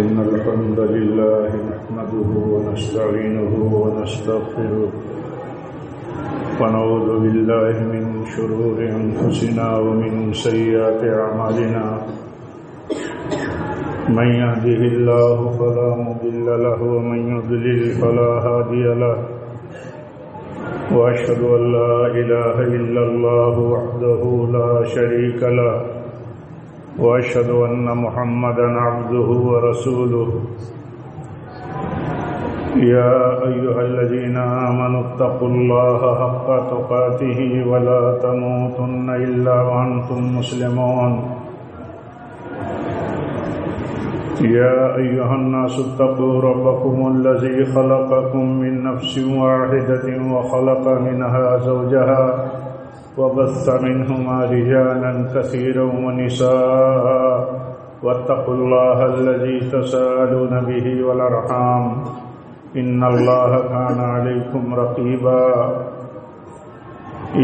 إن الحمد لله نحمده ونستعينه ونستغفره ونعوذ بالله من شرور أنفسنا ومن سيئات أعمالنا من يهده الله فلا مضل له ومن يضلل فلا هادي له وأشهد أن لا إله إلا الله وحده لا شريك له وأشهد أن محمدا عبده ورسوله يا أيها الذين آمنوا اتقوا الله حق تقاته ولا تموتن إلا وأنتم مسلمون يا أيها الناس اتقوا ربكم الذي خلقكم من نفس واحدة وخلق منها زوجها وبث منهما رجالا كثيرا ونساء واتقوا الله الذي تساءلون به والأرحام إن الله كان عليكم رقيبا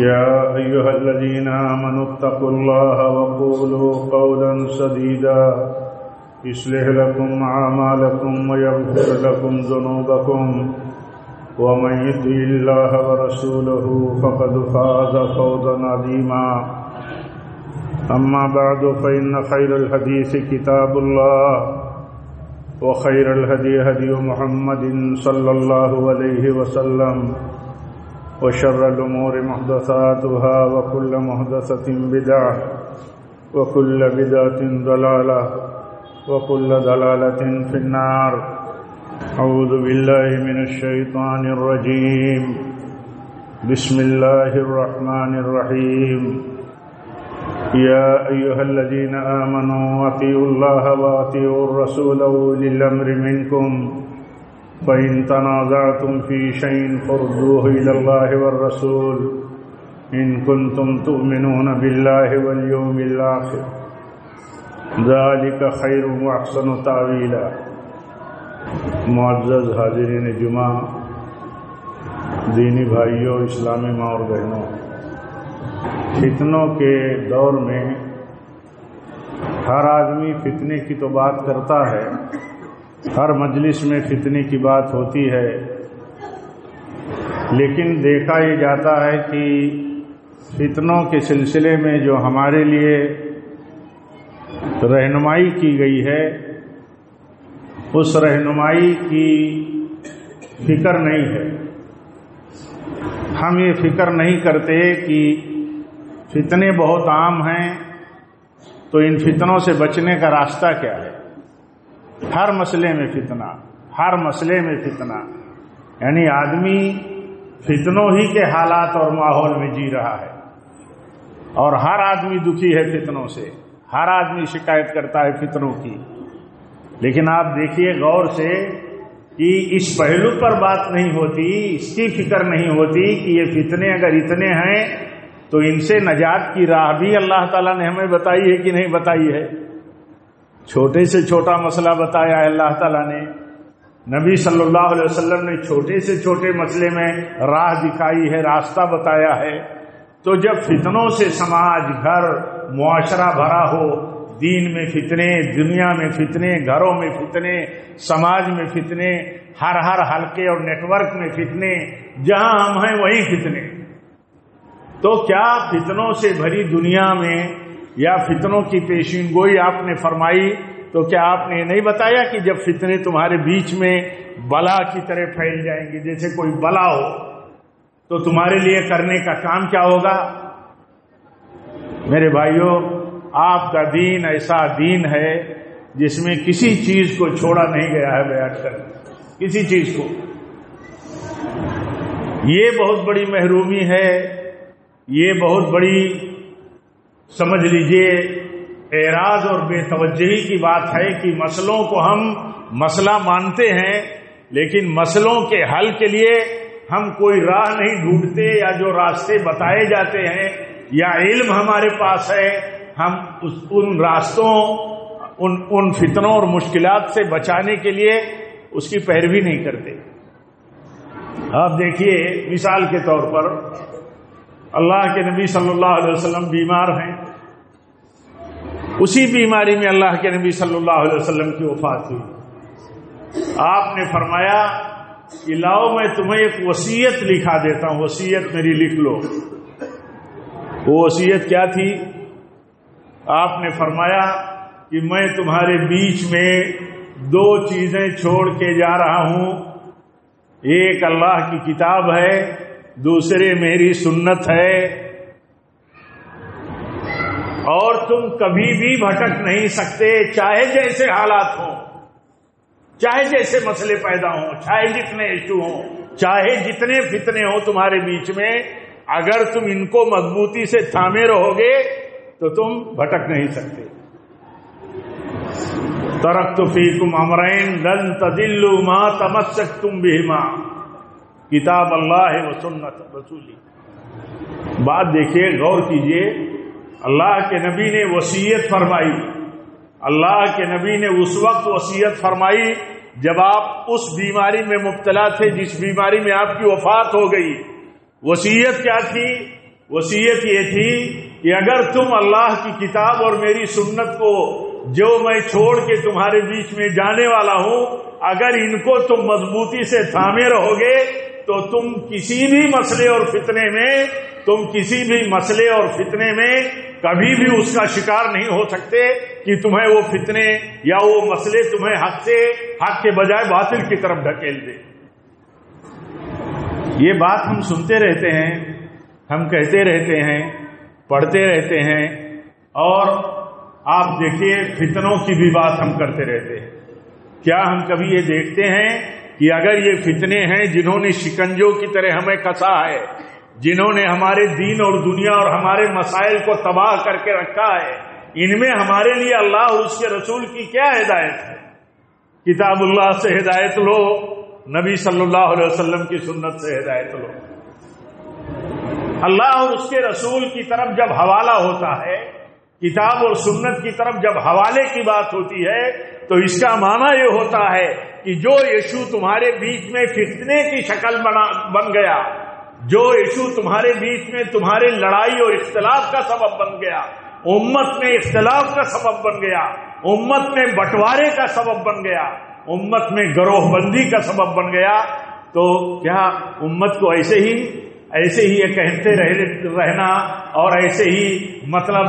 يا أيها الذين آمنوا اتقوا الله وقولوا قولا سديدا يصلح لكم أعمالكم ويغفر لكم ذنوبكم ومن يطع الله ورسوله فقد فاز فوزا عظيما أما بعد فإن خير الحديث كتاب الله وخير الهدي هدي محمد صلى الله عليه وسلم وشر الأمور محدثاتها وكل محدثة بدعة وكل بدعة ضلالة وكل ضلالة في النار أعوذ بالله من الشيطان الرجيم بسم الله الرحمن الرحيم يا أيها الذين آمنوا أطيعوا الله وأطيعوا الرسول وأولي الأمر منكم فإن تنازعتم في شيء فردوه إلى الله والرسول إن كنتم تؤمنون بالله واليوم الآخر ذلك خير وأحسن تأويلا معزز حاضرین جمعہ، دینی بھائیوں، اسلامی ماں اور بہنوں، فتنوں کے دور میں ہر آدمی فتنے کی تو بات کرتا ہے، ہر مجلس میں فتنے کی بات ہوتی ہے، لیکن دیکھا یہ جاتا ہے کہ فتنوں کے سلسلے میں جو ہمارے لیے رہنمائی کی گئی ہے اس رہنمائی کی فکر نہیں ہے۔ ہم یہ فکر نہیں کرتے کہ فتنے بہت عام ہیں، تو ان فتنوں سے بچنے کا راستہ کیا ہے۔ ہر مسئلے میں فتنہ، ہر مسئلے میں فتنہ، یعنی آدمی فتنوں ہی کے حالات اور ماحول میں جی رہا ہے، اور ہر آدمی دکھی ہے فتنوں سے، ہر آدمی شکایت کرتا ہے فتنوں کی۔ لیکن آپ دیکھیے غور سے کہ اس پہلو پر بات نہیں ہوتی، اس کی فکر نہیں ہوتی کہ یہ فتنے اگر اتنے ہیں تو ان سے نجات کی راہ بھی اللہ تعالیٰ نے ہمیں بتائی ہے کہ نہیں بتائی ہے۔ چھوٹے سے چھوٹا مسئلہ بتایا ہے اللہ تعالیٰ نے، نبی صلی اللہ علیہ وسلم نے چھوٹے سے چھوٹے مسئلے میں راہ دکھائی ہے، راستہ بتایا ہے۔ تو جب فتنوں سے سماج، گھر، معاشرہ بھرا ہو، دین میں فتنے، دنیا میں فتنے، گھروں میں فتنے، سماج میں فتنے، ہر حلقے اور نیٹ ورک میں فتنے، جہاں ہم ہیں وہیں فتنے، تو کیا فتنوں سے بھری دنیا میں یا فتنوں کی پیشین گوئی آپ نے فرمائی، تو کیا آپ نے یہ نہیں بتایا کہ جب فتنے تمہارے بیچ میں بلا کی طرح پھیل جائیں گے، جیسے کوئی بلا ہو، تو تمہارے لیے کرنے کا کام کیا ہوگا؟ میرے بھائیوں، آپ کا دین ایسا دین ہے جس میں کسی چیز کو چھوڑا نہیں گیا ہے بیان کرنے، کسی چیز کو۔ یہ بہت بڑی محرومی ہے، یہ بہت بڑی سمجھ لیجئے اعراض اور بے توجہی کی بات ہے کہ مسئلوں کو ہم مسئلہ مانتے ہیں، لیکن مسئلوں کے حل کے لیے ہم کوئی راہ نہیں ڈھونڈتے، یا جو راستے بتائے جاتے ہیں یا علم ہمارے پاس ہے، ہم ان راستوں، ان فتنوں اور مشکلات سے بچانے کے لیے اس کی پیروی نہیں کرتے۔ آپ دیکھیے مثال کے طور پر اللہ کے نبی صلی اللہ علیہ وسلم بیمار ہیں، اسی بیماری میں اللہ کے نبی صلی اللہ علیہ وسلم کی وفات ہوئی۔ آپ نے فرمایا کہ لاؤ میں تمہیں ایک وصیت لکھا دیتا ہوں، وصیت میری لکھ لو۔ وہ وصیت کیا تھی؟ آپ نے فرمایا کہ میں تمہارے بیچ میں دو چیزیں چھوڑ کے جا رہا ہوں، ایک اللہ کی کتاب ہے، دوسرے میری سنت ہے، اور تم کبھی بھی بھٹک نہیں سکتے، چاہے جیسے حالات ہوں، چاہے جیسے مسئلے پیدا ہوں، چاہے جتنے ایشو ہوں، چاہے جتنے فتنے ہوں تمہارے بیچ میں، اگر تم ان کو مضبوطی سے تھامے رہو گے تو تم بھٹک نہیں سکتے۔ ترکت فیکم امرین لن تضلوا ما تمسکتم بہما، کتاب اللہ و سنت رسولی۔ بات دیکھیے، غور کیجئے، اللہ کے نبی نے وصیت فرمائی، اللہ کے نبی نے اس وقت وصیت فرمائی جب آپ اس بیماری میں مبتلا تھے جس بیماری میں آپ کی وفات ہو گئی۔ وصیت کیا تھی؟ وصیت یہ تھی کہ اگر تم اللہ کی کتاب اور میری سنت کو جو میں چھوڑ کے تمہارے بیچ میں جانے والا ہوں، اگر ان کو تم مضبوطی سے تھامے رہو گے تو تم کسی بھی مسئلے اور فتنے میں کبھی بھی اس کا شکار نہیں ہو سکتے کہ تمہیں وہ فتنے یا وہ مسئلے تمہیں حق کے بجائے باطل کی طرف ڈھکیل دے۔ یہ بات ہم سنتے رہتے ہیں، ہم کہتے رہتے ہیں، پڑھتے رہتے ہیں، اور آپ دیکھیے فتنوں کی بھی بات ہم کرتے رہتے ہیں۔ کیا ہم کبھی یہ دیکھتے ہیں کہ اگر یہ فتنے ہیں جنہوں نے شکنجوں کی طرح ہمیں کسا ہے، جنہوں نے ہمارے دین اور دنیا اور ہمارے مسائل کو تباہ کر کے رکھا ہے، ان میں ہمارے لیے اللہ اور اس کے رسول کی کیا ہدایت ہے؟ کتاب اللہ سے ہدایت لو، نبی صلی اللہ علیہ وسلم کی سنت سے ہدایت لو۔ اللہ اور اس کے رسول کی طرف جب حوالہ ہوتا ہے، کتاب اور سنت کی طرف جب حوالے کی بات ہوتی ہے، تو اس کا معنی یہ ہوتا ہے کہ جو ایشو تمہارے بیچ میں فتنے کی شکل بن گیا، جو ایشو تمہارے بیچ میں تمہارے لڑائی اور اختلاف کا سبب بن گیا، امت میں اختلاف کا سبب بن گیا، امت میں بٹوارے کا سبب بن گیا، امت میں گروہ بندی کا سبب بن گیا، تو کیا امت کو ایسے ہی یہ کہتے رہنا اور ایسے ہی مطلب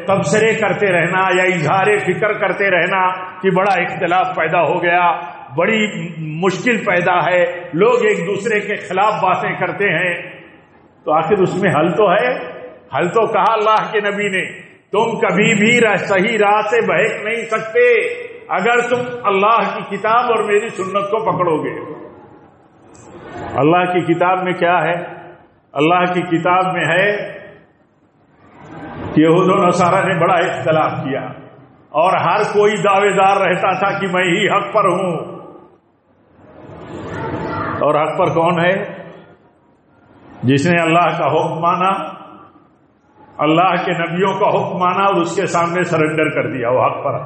تبصرے کرتے رہنا یا اظہار فکر کرتے رہنا کہ بڑا اختلاف پیدا ہو گیا، بڑی مشکل پیدا ہے، لوگ ایک دوسرے کے خلاف باتیں کرتے ہیں، تو آخر اس میں حل تو ہے؟ حل تو کہا اللہ کے نبی نے، تم کبھی بھی صحیح راہ سے بہک نہیں سکتے اگر تم اللہ کی کتاب اور میری سنت کو پکڑو گے۔ اللہ کی کتاب میں کیا ہے؟ اللہ کی کتاب میں ہے کہ یہود و نصارہ نے بڑا اختلاف کیا اور ہر کوئی دعوے دار رہتا تھا کہ میں ہی حق پر ہوں، اور حق پر کون ہے؟ جس نے اللہ کا حکم مانا، اللہ کے نبیوں کا حکم مانا اور اس کے سامنے سرنڈر کر دیا، وہ حق پر ہے۔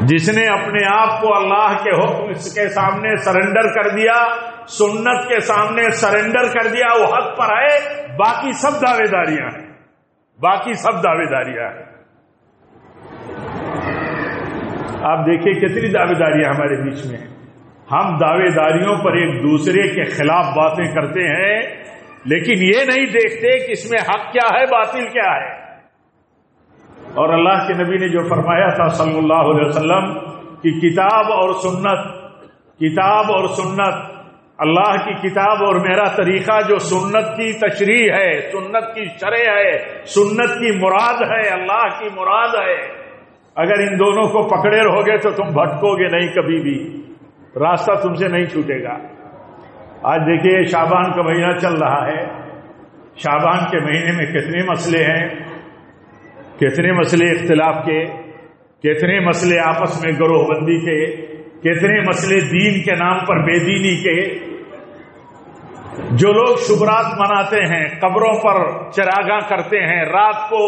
جس نے اپنے آپ کو اللہ کے حکم کے سامنے سرنڈر کر دیا، سنت کے سامنے سرنڈر کر دیا، وہ حق پر ہے۔ باقی سب دعوے داریاں ہیں، باقی سب دعوے داریاں ہیں۔ آپ دیکھیں کتنی دعوے داریاں ہمارے بیچ میں ہیں۔ ہم دعوے داریوں پر ایک دوسرے کے خلاف باتیں کرتے ہیں، لیکن یہ نہیں دیکھتے کہ اس میں حق کیا ہے، باطل کیا ہے۔ اور اللہ کے نبی نے جو فرمایا تھا صلی اللہ علیہ وسلم کہ کتاب اور سنت، اللہ کی کتاب اور میرا طریقہ جو سنت کی تشریح ہے، سنت کی شرح ہے، سنت کی مراد ہے، اللہ کی مراد ہے، اگر ان دونوں کو پکڑے رہو گے تو تم بھٹکو گے نہیں، کبھی بھی راستہ تم سے نہیں چھوٹے گا۔ آج دیکھیے شعبان کا مہینہ چل رہا ہے، شعبان کے مہینے میں کتنے مسئلے ہیں، کتنے مسئلے اختلاف کے، کتنے مسئلے آپس میں گروہ بندی کے، کتنے مسئلے دین کے نام پر بے دینی کے۔ جو لوگ شبرات مناتے ہیں، قبروں پر چراغاں کرتے ہیں، رات کو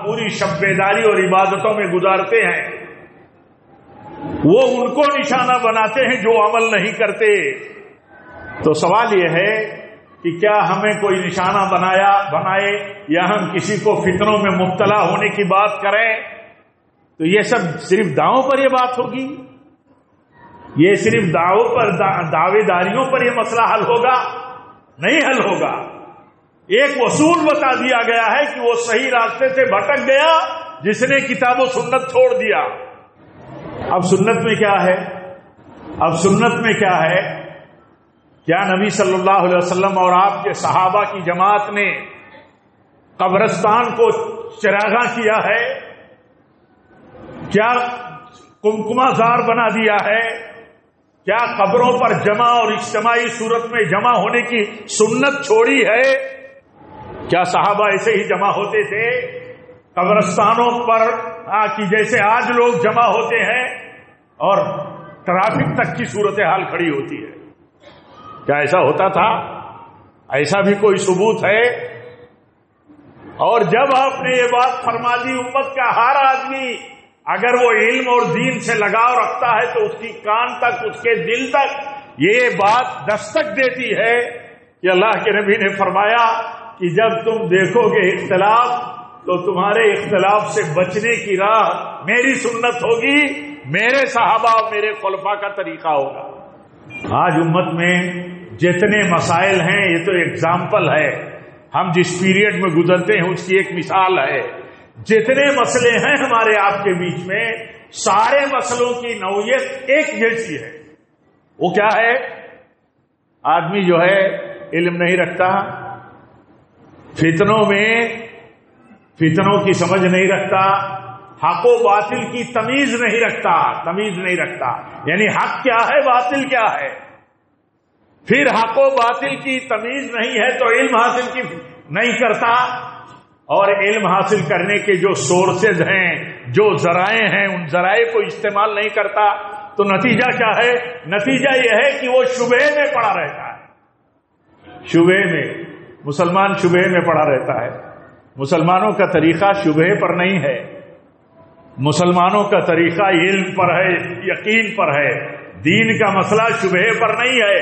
پوری شب بیداری اور عبادتوں میں گزارتے ہیں، وہ ان کو نشانہ بناتے ہیں جو عمل نہیں کرتے۔ تو سوال یہ ہے کہ کیا ہمیں کوئی نشانہ بنائے یا ہم کسی کو فتنوں میں مبتلا ہونے کی بات کریں تو یہ سب صرف دعووں پر یہ بات ہوگی؟ یہ صرف دعوے داریوں پر یہ مسئلہ حل ہوگا؟ نہیں حل ہوگا. ایک اصول بتا دیا گیا ہے کہ وہ صحیح راستے سے بھٹک گیا جس نے کتاب و سنت چھوڑ دیا. اب سنت میں کیا ہے؟ کیا نبی صلی اللہ علیہ وسلم اور آپ کے صحابہ کی جماعت نے قبرستان کو چراغاں کیا ہے؟ کیا کمکما زار بنا دیا ہے؟ کیا قبروں پر جمع اور اجتماعی صورت میں جمع ہونے کی سنت چھوڑی ہے؟ کیا صحابہ ایسے ہی جمع ہوتے تھے قبرستانوں پر کہ جیسے آج لوگ جمع ہوتے ہیں اور ٹریفک تک کی صورتحال کھڑی ہوتی ہے؟ کیا ایسا ہوتا تھا؟ ایسا بھی کوئی ثبوت ہے؟ اور جب آپ نے یہ بات فرما دی، امت کا ہر آدمی اگر وہ علم اور دین سے لگاؤ رکھتا ہے تو اس کی کان تک، اس کے دل تک یہ بات دستک دیتی ہے کہ اللہ کے نبی نے فرمایا کہ جب تم دیکھو گے اختلاف تو تمہارے اختلاف سے بچنے کی راہ میری سنت ہوگی، میرے صحابہ اور میرے خلفاء کا طریقہ ہوگا. آج امت میں جتنے مسائل ہیں یہ تو ایگزامپل ہے، ہم جس پیریڈ میں گزرتے ہیں اس کی ایک مثال ہے. جتنے مسئلے ہیں ہمارے آپ کے بیچ میں، سارے مسئلوں کی نوعیت ایک جیسی ہے. وہ کیا ہے؟ آدمی جو ہے علم نہیں رکھتا، فتنوں کی سمجھ نہیں رکھتا، حق و باطل کی تمیز نہیں رکھتا. یعنی حق کیا ہے، باطل کیا ہے. پھر حق و باطل کی تمیز نہیں ہے تو علم حاصل نہیں کرتا، اور علم حاصل کرنے کے جو سورسز ہیں، جو ذرائع ہیں، ان ذرائع کو استعمال نہیں کرتا تو نتیجہ کیا ہے؟ نتیجہ یہ ہے کہ وہ شبہے میں پڑا رہتا ہے. مسلمان شبہے میں پڑا رہتا ہے. مسلمانوں کا طریقہ شبہے پر نہیں ہے، مسلمانوں کا طریقہ علم پر ہے، یقین پر ہے. دین کا مسئلہ شبہے پر نہیں ہے.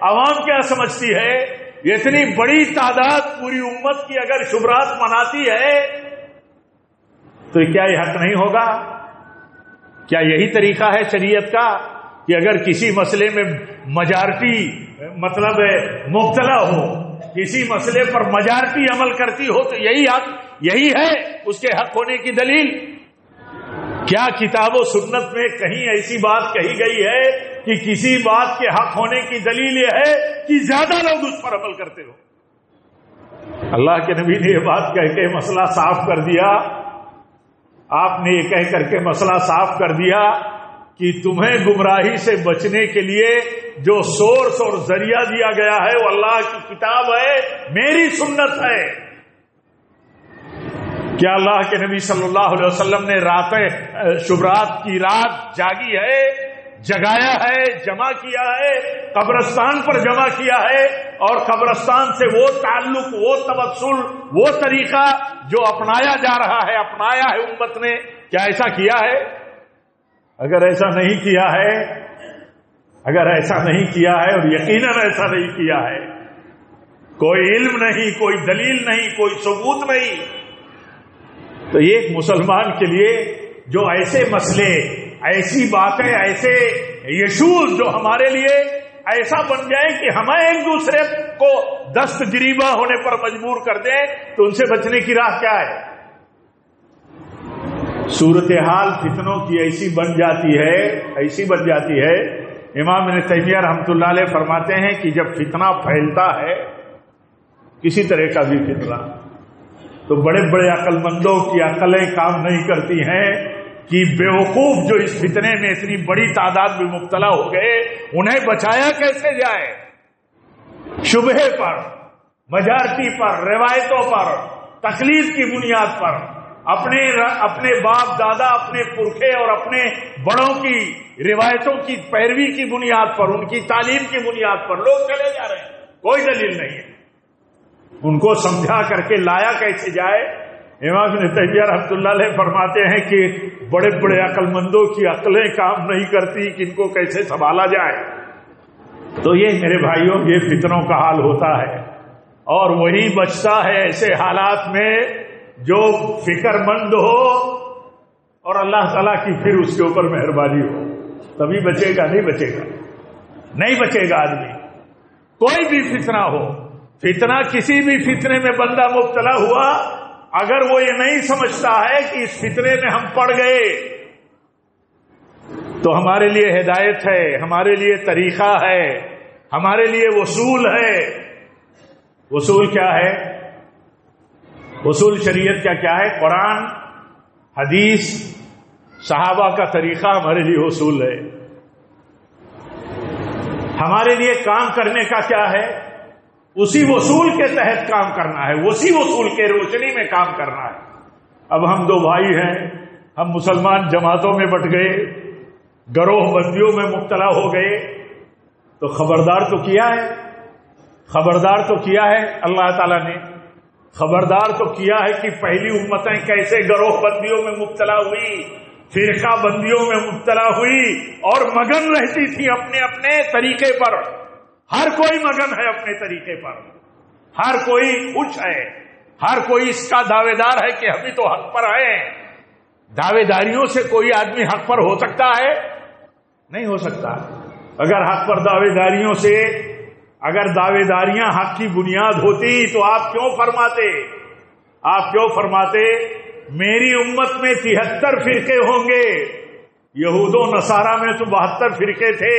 عوام کیا سمجھتی ہے؟ اتنی بڑی تعداد پوری امت کی اگر شبہات مناتی ہے تو کیا یہ حق نہیں ہوگا؟ کیا یہی طریقہ ہے شریعت کا کہ اگر کسی مسئلے میں میجارٹی مطلب مبتلا ہو، کسی مسئلے پر میجارٹی عمل کرتی ہو تو یہی حق، یہی ہے اس کے حق ہونے کی دلیل؟ کیا کتاب و سنت میں کہیں ایسی بات کہی گئی ہے کہ کسی بات کے حق ہونے کی دلیل یہ ہے کہ زیادہ لوگ اس پر عمل کرتے ہو؟ اللہ کے نبی نے یہ بات کہہ کے مسئلہ صاف کر دیا. آپ نے یہ کہہ کر کے مسئلہ صاف کر دیا کہ تمہیں گمراہی سے بچنے کے لیے جو سورس اور ذریعہ دیا گیا ہے وہ اللہ کی کتاب ہے، میری سنت ہے. کیا اللہ کے نبی صلی اللہ علیہ وسلم نے شبہات کی رات جاگی ہے، جگایا ہے، جمع کیا ہے، قبرستان پر جمع کیا ہے، اور قبرستان سے وہ تعلق، وہ توسل، وہ طریقہ جو اپنایا جا رہا ہے، اپنایا ہے امت نے؟ کیا ایسا کیا ہے؟ اگر ایسا نہیں کیا ہے اور یقیناً ایسا نہیں کیا ہے، کوئی علم نہیں، کوئی دلیل نہیں، کوئی ثبوت نہیں، تو یہ ایک مسلمان کے لیے جو ایسے مسئلے، ایسی باتیں، ایسے یشوز جو ہمارے لیے ایسا بن جائے کہ ہمیں ایک دوسرے کو دست گریباں ہونے پر مجبور کر دیں، تو ان سے بچنے کی راہ کیا ہے؟ صورتحال فتنوں کی ایسی بن جاتی ہے. امام ابن تیمیہ رحمۃ اللہ علیہ فرماتے ہیں کہ جب فتنہ پھیلتا ہے، کسی طرح کا بھی فتنہ، تو بڑے بڑے عقل مندوں کی عقلیں کام نہیں کرتی ہیں کہ بیوقوف جو اس فتنے میں اتنی بڑی تعداد میں مبتلا ہو گئے انہیں بچایا کیسے جائے. شبہے پر، میجارٹی پر، روایتوں پر، تقلید کی بنیاد پر، اپنے باپ دادا، اپنے پرکھے اور اپنے بڑوں کی روایتوں کی پیروی کی بنیاد پر، ان کی تعلیم کی بنیاد پر لوگ چلے جا رہے ہیں. کوئی دلیل نہیں ہے. ان کو سمجھا کر کے لایا کیسے جائے؟ امام ابن تیمیہ رحمۃ اللہ علیہ فرماتے ہیں کہ بڑے بڑے عقل مندوں کی عقلیں کام نہیں کرتی کہ ان کو کیسے سنبھالا جائے. تو یہ میرے بھائیوں، یہ فتنوں کا حال ہوتا ہے، اور وہی بچتا ہے ایسے حالات میں جو فکر مند ہو اور اللہ تعالیٰ کی پھر اس کے اوپر مہربانی ہو. تبھی بچے گا، نہیں بچے گا، نہیں بچے گا آدمی. کوئی بھی فتنہ ہو، فتنہ کسی بھی فتنے میں بندہ مبتلا ہوا، اگر وہ یہ نہیں سمجھتا ہے کہ اس فتنے میں ہم پڑ گئے تو ہمارے لیے ہدایت ہے، ہمارے لیے طریقہ ہے، ہمارے لیے وصول ہے. وصول کیا ہے؟ وصول شریعت کیا ہے؟ قرآن، حدیث، صحابہ کا طریقہ ہمارے لیے وصول ہے. ہمارے لیے کام کرنے کا کیا ہے؟ اسی وصول کے تحت کام کرنا ہے، اسی وصول کے روشنی میں کام کرنا ہے. اب ہم دو بھائی ہیں، ہم مسلمان جماعتوں میں بٹ گئے، گروہ بندیوں میں مبتلا ہو گئے، تو خبردار تو کیا ہے، خبردار تو کیا ہے اللہ تعالیٰ نے، خبردار تو کیا ہے کہ پہلی امتیں کیسے گروہ بندیوں میں مبتلا ہوئی، فرقہ بندیوں میں مبتلا ہوئی اور مگن رہتی تھی اپنے اپنے طریقے پر. ہر کوئی مگن ہے اپنے طریقے پر، ہر کوئی خوش ہے، ہر کوئی اس کا دعوے دار ہے کہ ہم تو حق پر ہیں. دعوے داریوں سے کوئی آدمی حق پر ہو سکتا ہے؟ نہیں ہو سکتا. اگر حق پر دعوے داریوں سے، اگر دعوے داریاں حق کی بنیاد ہوتی تو آپ کیوں فرماتے میری امت میں 73 فرقے ہوں گے؟ یہود و نصارہ میں تو 72 فرقے تھے،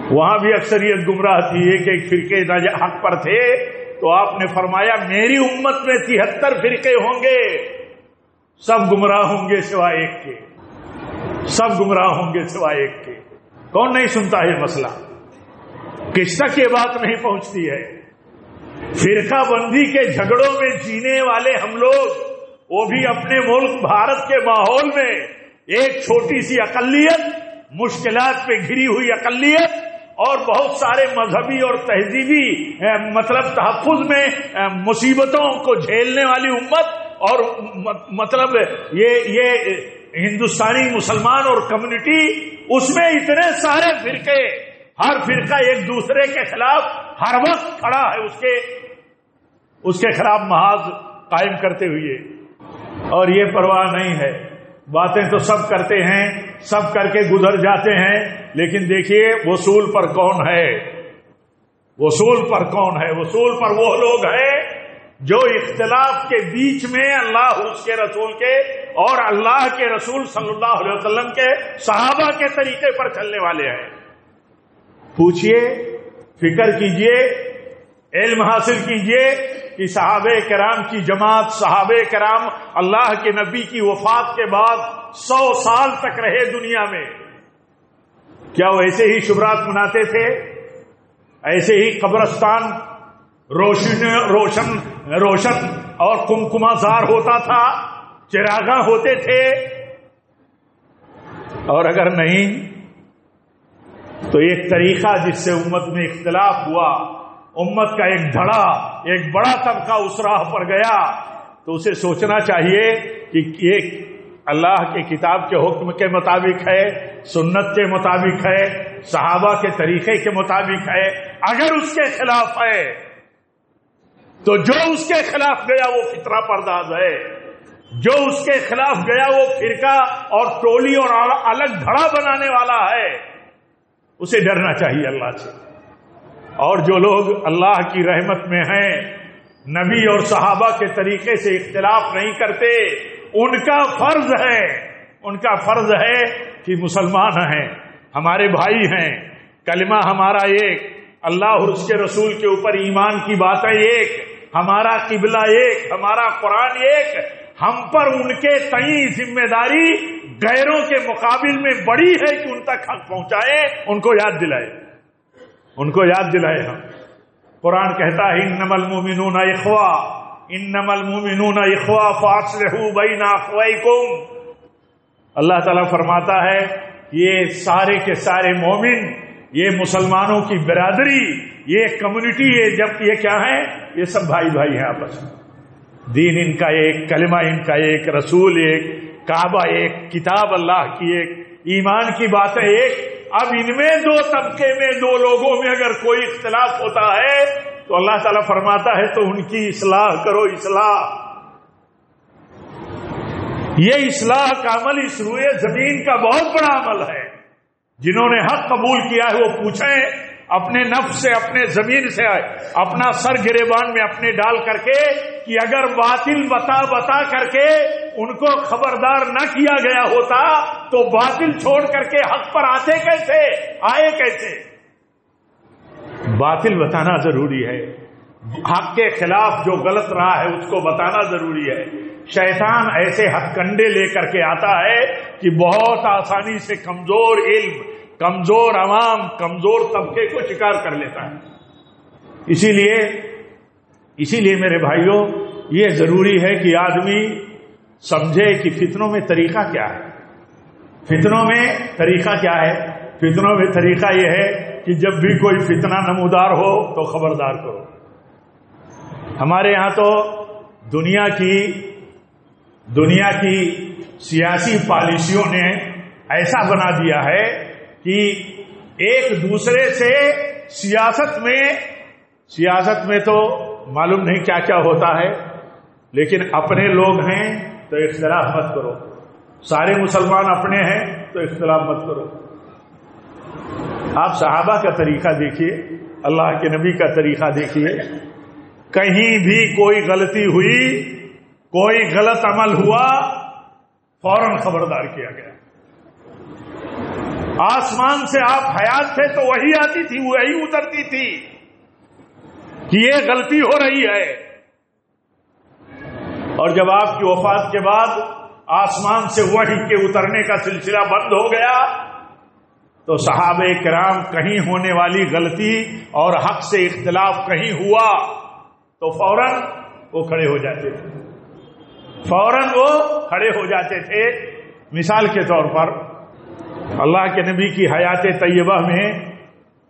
وہاں بھی اکثریت گمراہ تھی، ایک ایک فرقے حق پر تھے. تو آپ نے فرمایا میری امت میں 73 فرقے ہوں گے، سب گمراہ ہوں گے سوائے ایک کے، سب گمراہ ہوں گے سوائے ایک کے. کون نہیں سنتا ہے مسئلہ؟ کس تک یہ بات نہیں پہنچتی ہے؟ فرقہ بندی کے جھگڑوں میں جینے والے ہم لوگ، وہ بھی اپنے ملک بھارت کے ماحول میں ایک چھوٹی سی اقلیت، مشکلات پہ گھری ہوئی اقلیت اور بہت سارے مذہبی اور تہذیبی تحفظ میں مصیبتوں کو جھیلنے والی امت، اور یہ ہندوستانی مسلمان اور کمیونٹی، اس میں اتنے سارے فرقے، ہر فرقہ ایک دوسرے کے خلاف ہر وقت کھڑا ہے، اس کے خلاف محاذ قائم کرتے ہوئے، اور یہ پرواہ نہیں ہے. باتیں تو سب کرتے ہیں، سب کر کے گزر جاتے ہیں، لیکن دیکھیے وصول پر کون ہے؟ وصول پر کون ہے؟ وصول پر وہ لوگ ہیں جو اختلاف کے بیچ میں اللہ اس کے رسول کے اور اللہ کے رسول صلی اللہ علیہ وسلم کے صحابہ کے طریقے پر چلنے والے ہیں. پوچھئے، فکر کیجئے، علم حاصل کیجئے کہ صحابہ کرام کی جماعت، صحابہ کرام اللہ کے نبی کی وفات کے بعد 100 سال تک رہے دنیا میں. کیا وہ ایسے ہی شبرات مناتے تھے؟ ایسے ہی قبرستان روشن اور کمکما زار ہوتا تھا، چراغاں ہوتے تھے؟ اور اگر نہیں تو ایک طریقہ جس سے امت میں اختلاف ہوا، امت کا ایک دھڑا، ایک بڑا طبقہ اس راہ پر گیا، تو اسے سوچنا چاہیے کہ یہ اللہ کی کتاب کے حکم کے مطابق ہے، سنت کے مطابق ہے، صحابہ کے طریقے کے مطابق ہے. اگر اس کے خلاف ہے تو جو اس کے خلاف گیا وہ فتنہ پرداز ہے، جو اس کے خلاف گیا وہ فرقہ اور ٹولی اور الگ دھڑا بنانے والا ہے. اسے ڈرنا چاہیے اللہ سے. اور جو لوگ اللہ کی رحمت میں ہیں، نبی اور صحابہ کے طریقے سے اختلاف نہیں کرتے، ان کا فرض ہے کہ مسلمان ہیں، ہمارے بھائی ہیں، کلمہ ہمارا ایک، اللہ اور اس کے رسول کے اوپر ایمان کی باتیں ایک، ہمارا قبلہ ایک، ہمارا قرآن ایک. ہم پر ان کے تئیں ذمہ داری غیروں کے مقابل میں بڑی ہے کہ ان تک حق پہنچائے، ان کو یاد دلائے. ہم قرآن کہتا ہے انما المؤمنون اخوہ، انما المؤمنون اخوہ فاصلحوا بین اخویکم. اللہ تعالیٰ فرماتا ہے یہ سارے کے سارے مومن، یہ مسلمانوں کی برادری، یہ کمیونٹی، یہ کیا ہے؟ یہ سب بھائی بھائی ہیں آپس میں. دین ان کا ایک، کلمہ ان کا ایک، رسول ایک، کعبہ ایک، کتاب اللہ کی ایک، ایمان کی باتیں ایک. اب ان میں دو طبقے میں، دو لوگوں میں اگر کوئی اختلاف ہوتا ہے تو اللہ تعالیٰ فرماتا ہے تو ان کی اصلاح کرو. اصلاح یہ اصلاح کا عمل اس روئے زمین کا بہت بڑا عمل ہے. جنہوں نے حق قبول کیا ہے وہ پوچھیں اپنے نفس سے، اپنے زمین سے اپنا سر گریبان میں اپنے ڈال کر کے کہ اگر باطل بتا کر کے ان کو خبردار نہ کیا گیا ہوتا تو باطل چھوڑ کر کے حق پر آئے کیسے؟ باطل بتانا ضروری ہے، حق کے خلاف جو غلط رہا ہے اس کو بتانا ضروری ہے. شیطان ایسے ہتھ کنڈے لے کر کے آتا ہے کہ بہت آسانی سے کمزور علم، کمزور عوام، کمزور طبقے کو شکار کر لیتا ہے. اسی لیے میرے بھائیوں یہ ضروری ہے کہ آدمی سمجھے کہ فتنوں میں طریقہ کیا ہے. فتنوں میں طریقہ کیا ہے؟ فتنوں میں طریقہ یہ ہے کہ جب بھی کوئی فتنہ نمودار ہو تو خبردار کرو. ہمارے یہاں تو دنیا کی سیاسی پالیسیوں نے ایسا بنا دیا ہے کہ ایک دوسرے سے سیاست میں تو معلوم نہیں کیا کیا ہوتا ہے، لیکن اپنے لوگ ہیں تو اختلاف مت کرو، سارے مسلمان اپنے ہیں تو اختلاف مت کرو. آپ صحابہ کا طریقہ دیکھیے، اللہ کے نبی کا طریقہ دیکھیے. کہیں بھی کوئی غلطی ہوئی، کوئی غلط عمل ہوا، فوراً خبردار کیا گیا. آسمان سے آپ حیات تھے تو وہی آتی تھی، وہی اترتی تھی کہ یہ غلطی ہو رہی ہے. اور جب آپ کی وفات کے بعد آسمان سے وحی کے اترنے کا سلسلہ بند ہو گیا تو صحابہ کرام کہیں ہونے والی غلطی اور حق سے اختلاف کہیں ہوا تو فوراً وہ کھڑے ہو جاتے تھے. مثال کے طور پر اللہ کے نبی کی حیات طیبہ میں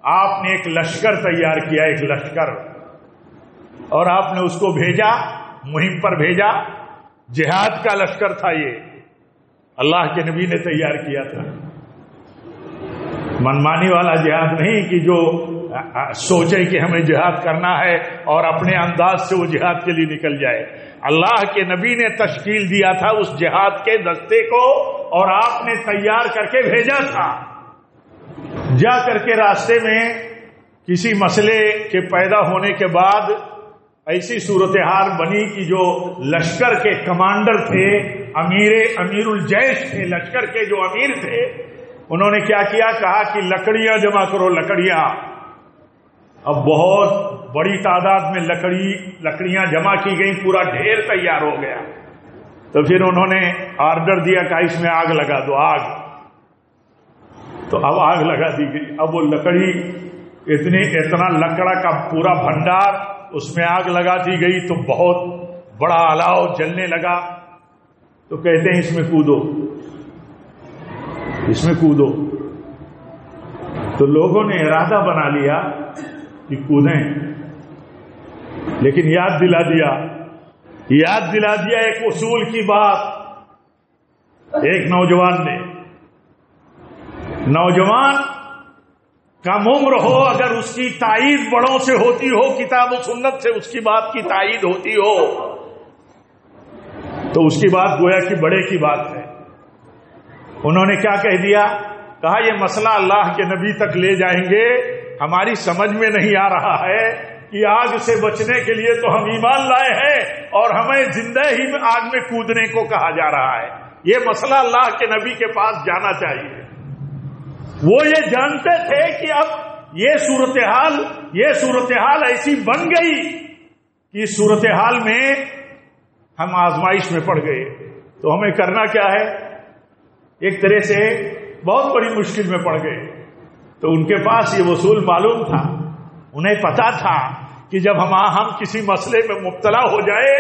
آپ نے ایک لشکر تیار کیا، ایک لشکر، اور آپ نے اس کو بھیجا، مہم پر بھیجا. جہاد کا لشکر تھا، یہ اللہ کے نبی نے تیار کیا تھا. منمانی والا جہاد نہیں کہ جو سوچے کہ ہمیں جہاد کرنا ہے اور اپنے انداز سے وہ جہاد کے لیے نکل جائے. اللہ کے نبی نے تشکیل دیا تھا اس جہاد کے دستے کو اور آپ نے تیار کر کے بھیجا تھا. جا کر کے راستے میں کسی مسئلے کے پیدا ہونے کے بعد ایسی صورتحال بنی کہ جو لشکر کے کمانڈر تھے، امیر الجیش تھے، لشکر کے جو امیر تھے، انہوں نے کیا کیا؟ کہا کہ لکڑیاں جمع کرو، لکڑیاں. اب بہت بڑی تعداد میں لکڑیاں جمع کی گئیں، پورا ڈھیر تیار ہو گیا. تو پھر انہوں نے آرڈر دیا کہ اس میں آگ لگا دو، آگ. تو اب آگ لگا دی گئی. اب وہ لکڑی اتنا لکڑا کا پورا بھنڈار، اس میں آگ لگا دی گئی تو بہت بڑا الاؤ جلنے لگا. تو کہتے ہیں اس میں کودو. تو لوگوں نے ارادہ بنا لیا کہ کودیں، لیکن یاد دلا دیا ایک اصول کی بات. ایک نوجوان کم عمر ہو، اگر اس کی تائید بڑوں سے ہوتی ہو، کتاب و سنت سے اس کی بات کی تائید ہوتی ہو، تو اس کی بات گویا کہ بڑے کی بات ہے. انہوں نے کیا کہہ دیا؟ کہا یہ مسئلہ اللہ کے نبی تک لے جائیں گے، ہماری سمجھ میں نہیں آ رہا ہے کہ آگ سے بچنے کے لیے تو ہم ایمان لائے ہیں اور ہمیں زندہ ہی میں آگ میں کودنے کو کہا جا رہا ہے. یہ مسئلہ اللہ کے نبی کے پاس جانا چاہیے. وہ یہ جانتے تھے کہ اب یہ صورتحال ایسی بن گئی کہ اس صورتحال میں ہم آزمائش میں پڑ گئے. تو ہمیں کرنا کیا ہے؟ ایک طرح سے بہت بڑی مشکل میں پڑ گئے. تو ان کے پاس یہ اصول معلوم تھا، انہیں پتا تھا کہ جب ہم کسی مسئلے میں مبتلا ہو جائے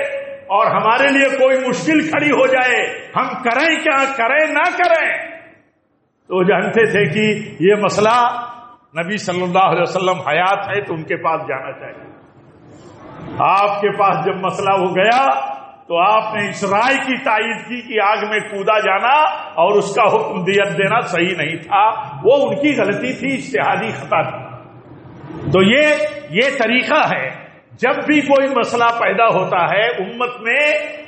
اور ہمارے لیے کوئی مشکل کھڑی ہو جائے، ہم کریں کیا، کریں نہ کریں. تو جانتے تھے کہ یہ مسئلہ نبی صلی اللہ علیہ وسلم حیات ہے تو ان کے پاس جانا چاہیے. آپ کے پاس جب مسئلہ ہو گیا تو آپ نے اس رائے کی تائید کی کہ آگ میں کودا جانا اور اس کا حکم دینا صحیح نہیں تھا، وہ ان کی غلطی تھی، اجتہادی خطا تھی. تو یہ طریقہ ہے جب بھی کوئی مسئلہ پیدا ہوتا ہے امت میں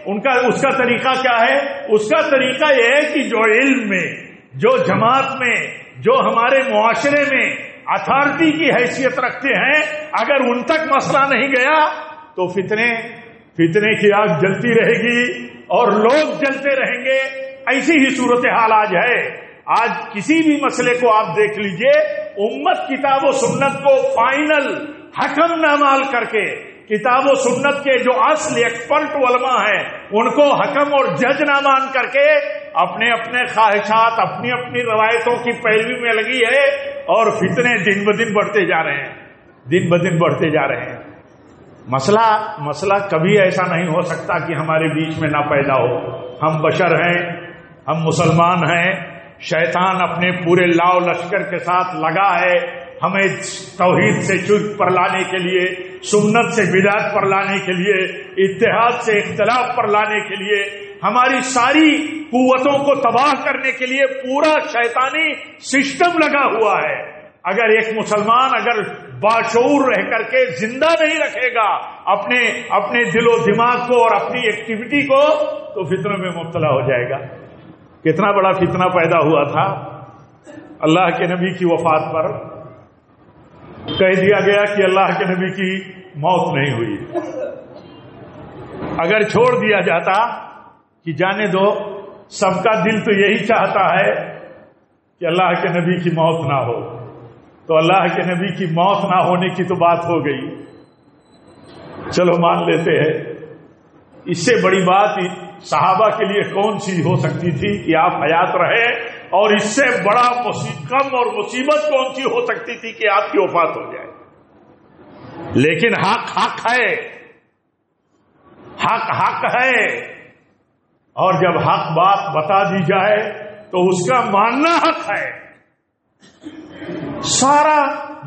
اس کا طریقہ کیا ہے؟ اس کا طریقہ یہ ہے کہ جو علم میں، جو جماعت میں، جو ہمارے معاشرے میں اتھارٹی کی حیثیت رکھتے ہیں، اگر ان تک مسئلہ نہیں گیا تو فتنے کی آگ جلتی رہے گی اور لوگ جلتے رہیں گے۔ ایسی ہی صورتحال آج ہے۔ آج کسی بھی مسئلے کو آپ دیکھ لیجئے، امت کتاب و سنت کو فائنل حکم نہ مان کر کے، کتاب و سنت کے جو اصل ایکسپرٹ علماء ہیں ان کو حکم اور جج نہ مان کر کے اپنے اپنے خواہشات، اپنی اپنی روایتوں کی پیروی میں لگی ہے، اور فتنے دن بدن بڑھتے جا رہے ہیں، دن بدن بڑھتے جا رہے ہیں۔ مسئلہ کبھی ایسا نہیں ہو سکتا کہ ہمارے بیچ میں نہ پیدا ہو۔ ہم بشر ہیں، ہم مسلمان ہیں، شیطان اپنے پورے لاؤ لشکر کے ساتھ لگا ہے ہمیں توحید سے شرک پر لانے کے لیے، سنت سے بدعت پر لانے کے لیے، اتحاد سے اختلاف پر لانے کے لیے، ہماری ساری قوتوں کو تباہ کرنے کے لیے پورا شیطانی سسٹم لگا ہوا ہے۔ اگر ایک مسلمان اگر باشعور رہ کر کے زندہ نہیں رکھے گا اپنے دل و دماغ کو اور اپنی ایکٹیویٹی کو، تو فتنوں میں مبتلا ہو جائے گا۔ کتنا بڑا فتنہ پیدا ہوا تھا اللہ کے نبی کی وفات پر، کہہ دیا گیا کہ اللہ کے نبی کی موت نہیں ہوئی۔ اگر چھوڑ دیا جاتا کہ جانے دو، سب کا دل تو یہی چاہتا ہے کہ اللہ کے نبی کی موت نہ ہو، تو اللہ کے نبی کی موت نہ ہونے کی تو بات ہو گئی، چلو مان لیتے ہیں۔ اس سے بڑی بات صحابہ کے لیے کون سی ہو سکتی تھی کہ آپ حیات رہے، اور اس سے بڑا غم اور مصیبت کون سی ہو سکتی تھی کہ آپ کی وفات ہو جائے۔ لیکن حق ہے، حق ہے، اور جب حق بات بتا دی جائے تو اس کا ماننا حق ہے۔ سارا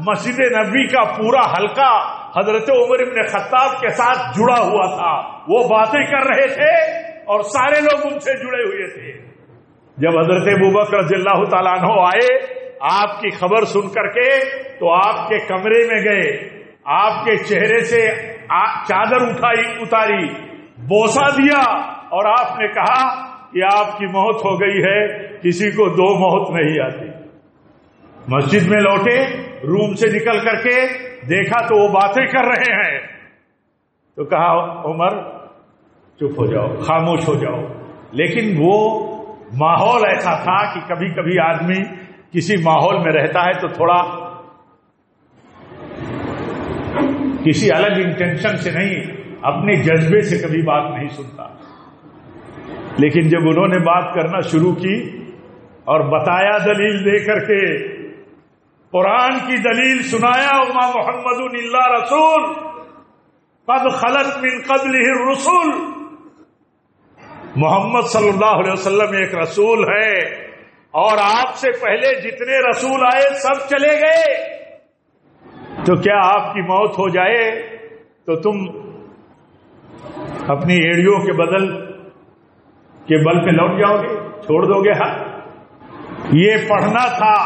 مسجد نبوی کا پورا حلقہ حضرت عمر بن خطاب کے ساتھ جڑا ہوا تھا، وہ باتیں کر رہے تھے اور سارے لوگ ان سے جڑے ہوئے تھے۔ جب حضرت ابوبکر رضی اللہ تعالیٰ عنہ آئے آپ کی خبر سن کر کے، تو آپ کے کمرے میں گئے، آپ کے چہرے سے چادر اتاری، بوسہ دیا، اور آپ نے کہا کہ آپ کی موت ہو گئی ہے، کسی کو دو موت نہیں آتی۔ مسجد میں لوٹے، روم سے نکل کر کے دیکھا تو وہ باتیں کر رہے ہیں، تو کہا عمر چپ ہو جاؤ، خاموش ہو جاؤ۔ لیکن وہ ماحول ایسا تھا کہ کبھی کبھی آدمی کسی ماحول میں رہتا ہے تو تھوڑا کسی الگ انٹینشن سے نہیں، اپنے جذبے سے کبھی بات نہیں سنتا۔ لیکن جب انہوں نے بات کرنا شروع کی اور بتایا دلیل دے کر کے، قرآن کی دلیل سنایا، وما محمد الا رسول قد خلت من قبلہ الرسل، محمد صلی اللہ علیہ وسلم ایک رسول ہے، اور آپ سے پہلے جتنے رسول آئے سب چلے گئے، تو کیا آپ کی موت ہو جائے تو تم اپنی ایڑیوں کے بل پہ لوٹ جاؤ گے، چھوڑ دو گے حق؟ یہ پڑھنا تھا،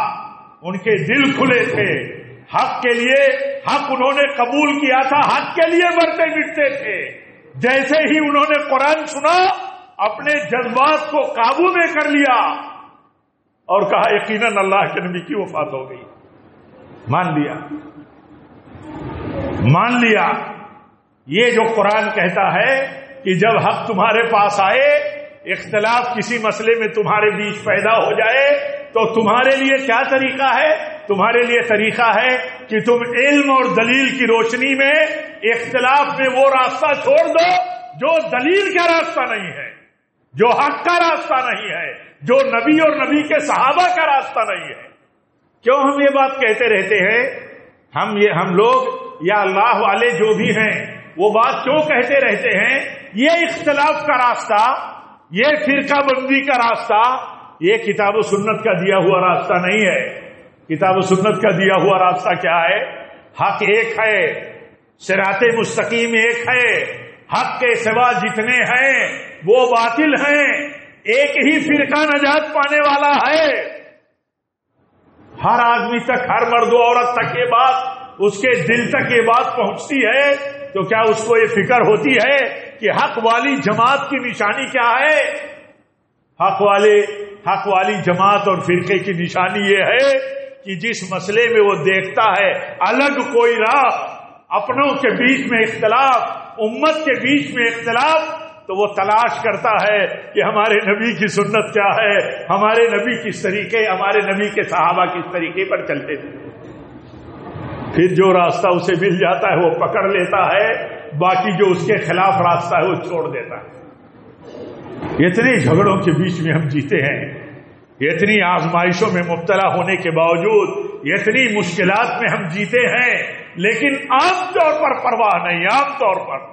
ان کے دل کھلے تھے حق کے لیے، حق انہوں نے قبول کیا تھا، حق کے لیے مرتے مٹتے تھے۔ جیسے ہی انہوں نے قرآن سنا، اپنے جذبات کو قابو میں کر لیا اور کہا یقیناً اللہ کے نبی کی وفات ہو گئی۔ مان لیا۔ یہ جو قرآن کہتا ہے کہ جب حق تمہارے پاس آئے، اختلاف کسی مسئلے میں تمہارے بیچ پیدا ہو جائے، تو تمہارے لیے کیا طریقہ ہے؟ تمہارے لیے طریقہ ہے کہ تم علم اور دلیل کی روشنی میں اختلاف میں وہ راستہ چھوڑ دو جو دلیل کا راستہ نہیں ہے، جو حق کا راستہ نہیں ہے، جو نبی اور نبی کے صحابہ کا راستہ نہیں ہے۔ کیوں ہم یہ بات کہتے رہتے ہیں؟ ہم لوگ یا اللہ والے جو بھی ہیں وہ بات کیوں کہتے رہتے ہیں؟ یہ اختلاف کا راستہ، یہ فرقہ بندی کا راستہ، یہ کتاب و سنت کا دیا ہوا راستہ نہیں ہے۔ کتاب و سنت کا دیا ہوا راستہ کیا ہے؟ حق ایک ہے، صراط مستقیم ایک ہے، حق کے سوا جتنے ہیں وہ باطل ہیں، ایک ہی فرقہ نجات پانے والا ہے۔ ہر آدمی تک، ہر مرد و عورت تک یہ بات، اس کے دل تک یہ بات پہنچتی ہے تو کیا اس کو یہ فکر ہوتی ہے کہ حق والی جماعت کی نشانی کیا ہے؟ حق والی جماعت اور فرقے کی نشانی یہ ہے کہ جس مسئلے میں وہ دیکھتا ہے الگ کوئی راہ، اپنوں کے بیچ میں اختلاف، امت کے بیچ میں اختلاف، تو وہ تلاش کرتا ہے کہ ہمارے نبی کی سنت کیا ہے، ہمارے نبی کس طریقے، ہمارے نبی کے صحابہ کس طریقے پر چلتے تھے۔ پھر جو راستہ اسے مل جاتا ہے وہ پکڑ لیتا ہے، باقی جو اس کے خلاف راستہ ہے وہ چھوڑ دیتا ہے۔ اتنے جھگڑوں کے بیچ میں ہم جیتے ہیں، اتنی آزمائشوں میں مبتلا ہونے کے باوجود اتنی مشکلات میں ہم جیتے ہیں، لیکن عام طور پر پرواہ نہیں۔ عام طور پر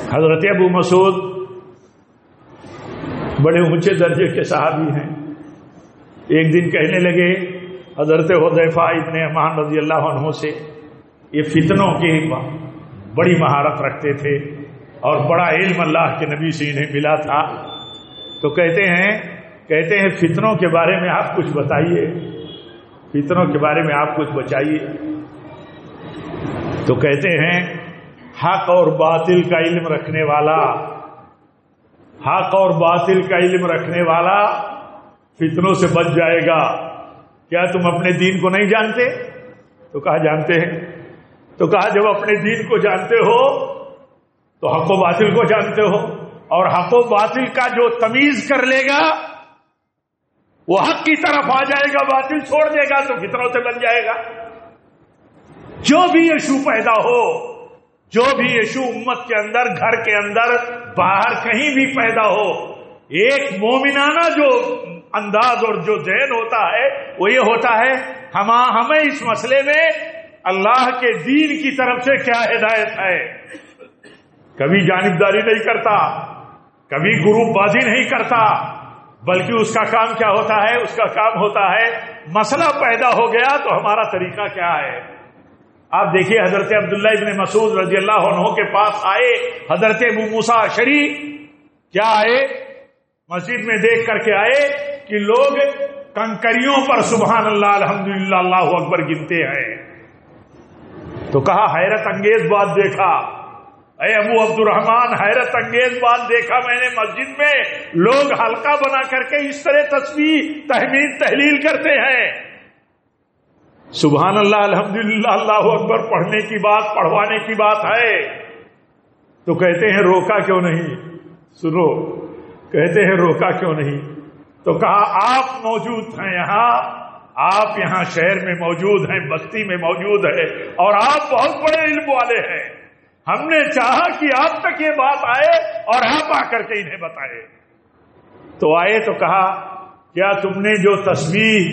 حضرت ابو مسعود بڑے اونچے درجے کے صحابی ہیں، ایک دن کہنے لگے حضرت حذیفہ ابن یمان رضی اللہ عنہ سے، یہ فتنوں کی بڑی مہارت رکھتے تھے اور بڑا علم اللہ کے نبی سے انہیں ملا تھا، تو کہتے ہیں فتنوں کے بارے میں آپ کچھ بتائیے، فتنوں کے بارے میں آپ کچھ بچائیے۔ تو کہتے ہیں حق اور باطل کا علم رکھنے والا، حق اور باطل کا علم رکھنے والا فتنوں سے بچ جائے گا۔ کیا تم اپنے دین کو نہیں جانتے؟ تو کہا جانتے ہیں۔ تو کہا جب اپنے دین کو جانتے ہو تو حق و باطل کو جانتے ہو، اور حق و باطل کا جو تمیز کر لے گا وہ حق کی طرف آ جائے گا، باطل چھوڑ دے گا تو فتنوں سے بن جائے گا۔ جو بھی ایشو پیدا ہو، جو بھی ایشو امت کے اندر، گھر کے اندر، باہر کہیں بھی پیدا ہو، ایک مومنانہ جو انداز اور جو ذہن ہوتا ہے وہ یہ ہوتا ہے ہمیں اس مسئلے میں اللہ کے دین کی طرف سے کیا ہدایت ہے۔ کبھی جانبداری نہیں کرتا، کبھی گروپ بازی نہیں کرتا، بلکہ اس کا کام کیا ہوتا ہے؟ اس کا کام ہوتا ہے مسئلہ پیدا ہو گیا تو ہمارا طریقہ کیا ہے۔ آپ دیکھیے حضرت عبداللہ ابن مسعود رضی اللہ عنہ کے پاس آئے حضرت ابو موسیٰ اشعری، کیا آئے؟ مسجد میں دیکھ کر کے آئے کہ لوگ کنکریوں پر سبحان اللہ الحمدللہ اللہ اکبر گنتے ہیں، تو کہا حیرت انگیز بات دیکھا، اے ابو عبد الرحمن حیرت انگیز بات دیکھا میں نے، مسجد میں لوگ حلقہ بنا کر کے اس طرح تسبیح تحمید تحلیل کرتے ہیں، سبحان اللہ الحمدللہ اللہ اکبر پڑھنے کی بات، پڑھوانے کی بات ہے، تو کہتے ہیں روکا کیوں نہیں؟ سنو، کہتے ہیں روکا کیوں نہیں؟ تو کہا آپ موجود ہیں یہاں، آپ یہاں شہر میں موجود ہیں، بستی میں موجود ہیں، اور آپ بہت بڑے علم والے ہیں، ہم نے چاہا کہ آپ تک یہ بات آئے اور آپ آ کر کے انہیں بتائے۔ تو آئے تو کہا کیا تم نے جو تسبیح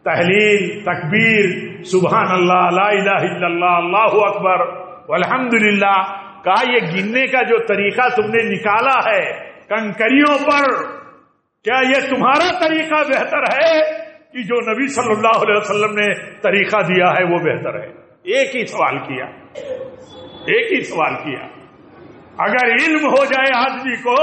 تحلیل تکبیر سبحان اللہ لا الہ الا اللہ اللہ اکبر والحمدللہ، کہا یہ گننے کا جو طریقہ تم نے نکالا ہے کنکریوں پر، کیا یہ تمہارا طریقہ بہتر ہے کہ جو نبی صلی اللہ علیہ وسلم نے طریقہ دیا ہے وہ بہتر ہے؟ ایک ہی سوال کیا، ایک ہی سوال کیا۔ اگر علم ہو جائے آدمی کو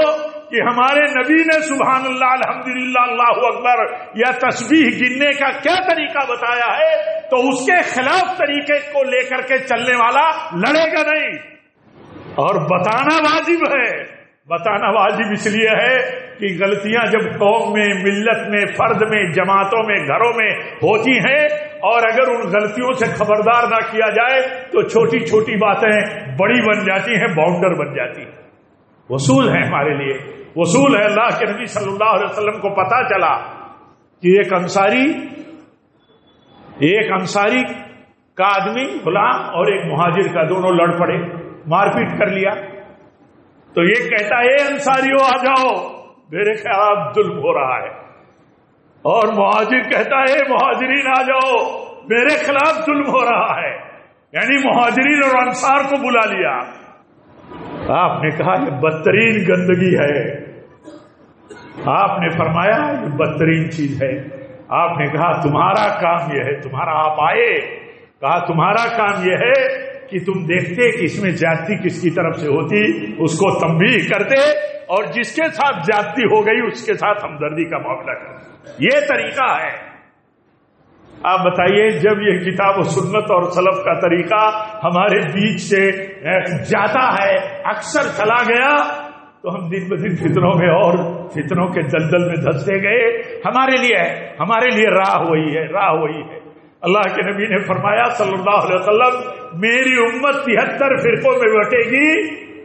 کہ ہمارے نبی نے سبحان اللہ الحمدللہ اللہ اکبر یا تسبیح گننے کا کیا طریقہ بتایا ہے، تو اس کے خلاف طریقے کو لے کر کے چلنے والا لڑے گا نہیں۔ اور بتانا واجب ہے، بتانا واجب اس لیے ہے کہ غلطیاں جب قوم میں، ملت میں، فرد میں، جماعتوں میں، گھروں میں ہوتی ہیں، اور اگر ان غلطیوں سے خبردار نہ کیا جائے تو چھوٹی چھوٹی باتیں بڑی بن جاتی ہیں، باؤنڈر بن جاتی ہیں۔ وصول ہے ہمارے لیے، وصول ہے۔ اللہ کے نبی صلی اللہ علیہ وسلم کو پتا چلا کہ ایک انصاری کا آدمی غلام اور ایک مہاجر کا، دونوں لڑ پڑے، مار پیٹ کر لیا، تو یہ کہتا ہے اے انصاریو آ جاؤ، میرے خلاف ظلم ہو رہا ہے، اور مہاجر کہتا ہے مہاجرین آ جاؤ، میرے خلاف ظلم ہو رہا ہے، یعنی مہاجرین اور انصار کو بلا لیا۔ آپ نے کہا یہ بدترین گندگی ہے، آپ نے فرمایا یہ بدترین چیز ہے۔ آپ نے کہا تمہارا کام یہ ہے، تمہارا، آپ آئے، کہا تمہارا کام یہ ہے کہ تم دیکھتے کہ اس میں زیادتی کس کی طرف سے ہوتی، اس کو تنبیہ کرتے، اور جس کے ساتھ زیادتی ہو گئی اس کے ساتھ ہمدردی کا معاملہ کرتے۔ یہ طریقہ ہے، آپ بتائیے جب یہ کتاب و سنت اور سلف کا طریقہ ہمارے بیچ سے جاتا ہے، اکثر چلا گیا، تو ہم دن بدن فتنوں میں اور فتنوں کے دلدل میں دھستے گئے. ہمارے لیے راہ وہی ہے. اللہ کے نبی نے فرمایا صلی اللہ علیہ وسلم، میری امت 73 فرقوں میں بٹے گی،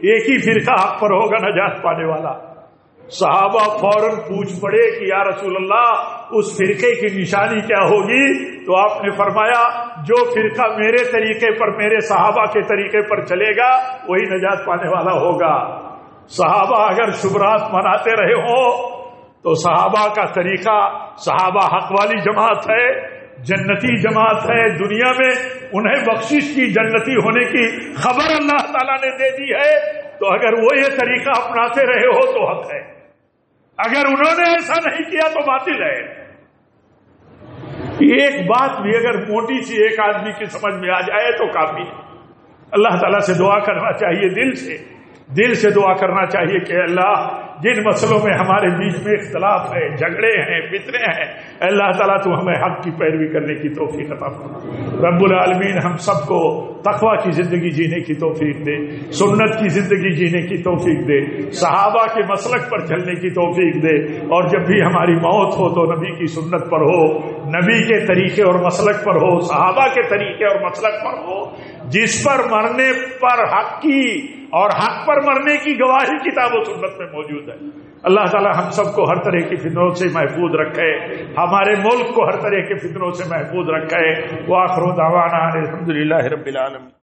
ایک ہی فرقہ حق پر ہوگا نجات پانے والا. صحابہ فوراً پوچھ پڑے کہ یا رسول اللہ اس فرقے کی نشانی کیا ہوگی؟ تو آپ نے فرمایا جو فرقہ میرے طریقے پر، میرے صحابہ کے طریقے پر چلے گا وہی نجات پانے والا ہوگا. صحابہ اگر شبہات مناتے رہے ہوں تو صحابہ کا طریقہ، صحابہ حق والی جماعت ہے، جنتی جماعت ہے، دنیا میں انہیں بخشش کی جنتی ہونے کی خبر اللہ تعالیٰ نے دے دی ہے. تو اگر وہ یہ طریقہ اپناتے رہے ہو تو حق ہے، اگر انہوں نے ایسا نہیں کیا تو باطل ہے. ایک بات بھی اگر موٹی سی ایک آدمی کی سمجھ میں آ جائے تو کافی ہے. اللہ تعالیٰ سے دعا کرنا چاہیے، دل سے دعا کرنا چاہیے کہ اللہ جن مسئلوں میں ہمارے بیچ میں اختلاف ہے، جھگڑے ہیں، فتنے ہیں، اللہ تعالیٰ تو ہمیں حق کی پیروی کرنے کی توفیق عطا فرما. رب العالمین ہم سب کو تقوی کی زندگی جینے کی توفیق دے، سنت کی زندگی جینے کی توفیق دے، صحابہ کے مسلک پر چلنے کی توفیق دے. اور جب بھی ہماری موت ہو تو نبی کی سنت پر ہو، نبی کے طریقے اور مسلک پر ہو، صحابہ کے طریقے اور مسلک پر ہو، جس پر مرنے پر حق کی اور حق پر مرنے کی گواہی کتاب و سنت میں موجود ہے. اللہ تعالی ہم سب کو ہر طرح کی فتنوں سے محفوظ رکھے، ہمارے ملک کو ہر طرح کے فتنوں سے محفوظ رکھے. وآخر دعوانا الحمدللہ رب العالمین.